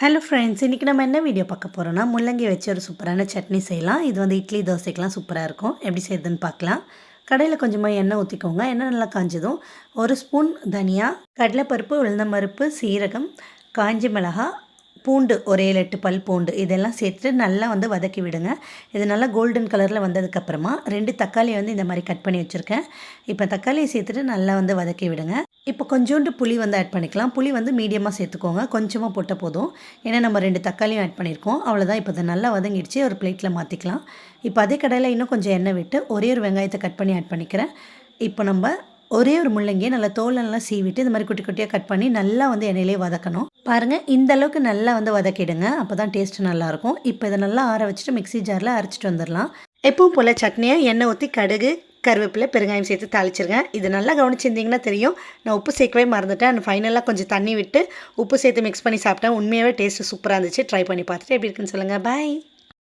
Hello friends, இன்றைக்கி நம்ம என்ன வீடியோ பார்க்க போகிறோன்னா முள்ளங்கி வச்சு ஒரு சூப்பரான சட்னி செய்யலாம். இது வந்து இட்லி தோசைக்கெலாம் சூப்பராக இருக்கும். எப்படி செய்யுதுன்னு பார்க்கலாம். கடையில் கொஞ்சமாக எண்ணெய் ஊற்றிக்கோங்க. எண்ணெய் நல்லா காஞ்சதும் 1 ஸ்பூன் தனியா, கடலைப்பருப்பு, உளுந்தம்பருப்பு, சீரகம், காஞ்ச மிளகாய், பூண்டு ஒரு 7-8 பல் பூண்டு இதெல்லாம் சேர்த்துட்டு நல்லா வந்து வதக்கி விடுங்க. இது நல்லா கோல்டன் கலரில் வந்ததுக்கப்புறமா 2 தக்காளியை வந்து இந்த மாதிரி கட் பண்ணி வச்சுருக்கேன். இப்போ தக்காளியை சேர்த்துட்டு நல்லா வந்து வதக்கி விடுங்க. இப்போ கொஞ்சோண்டு புளி வந்து ஆட் பண்ணிக்கலாம். புளி வந்து மீடியமாக சேர்த்துக்கோங்க, கொஞ்சமாக போட்டால் போதும். ஏன்னா நம்ம 2 தக்காளியும் ஆட் பண்ணியிருக்கோம். அவ்வளோதான். இப்போ அதை நல்லா வதங்கிடுச்சு. ஒரு பிளேட்டில் மாற்றிக்கலாம். இப்போ அதே கடாயில் இன்னும் கொஞ்சம் எண்ணெய் விட்டு ஒரே ஒரு வெங்காயத்தை கட் பண்ணி ஆட் பண்ணிக்கிறேன். இப்போ நம்ம ஒரே ஒரு முள்ளங்கியை நல்லா தோலெல்லாம் சீவிட்டு இந்த மாதிரி குட்டி குட்டியாக கட் பண்ணி நல்லா வந்து எண்ணெயிலே வதக்கணும். பாருங்கள், இந்த அளவுக்கு நல்லா வந்து வதக்கிடுங்க. அப்போ தான் டேஸ்ட்டு நல்லாயிருக்கும். இப்போ இதை நல்லா ஆற வச்சுட்டு மிக்ஸி ஜாரில் அரைச்சிட்டு வந்துடலாம். எப்பவும் போல் சட்னியை எண்ணெய் ஊற்றி கடுகு, கருவேப்பிலை, பெருங்காயம் சேர்த்து தாளிச்சிருக்கேன். இது நல்லா கவனிச்சிருந்தீங்கன்னா தெரியும். நான் உப்பு சேர்க்கவே மறந்துட்டேன். ஃபைனலாக கொஞ்சம் தண்ணி விட்டு உப்பு சேர்த்து மிக்ஸ் பண்ணி சாப்பிட்டேன். உண்மையாகவே டேஸ்ட்டு சூப்பராக இருந்துச்சு. ட்ரை பண்ணி பார்த்துட்டு எப்படி இருக்குன்னு சொல்லுங்கள். பாய்.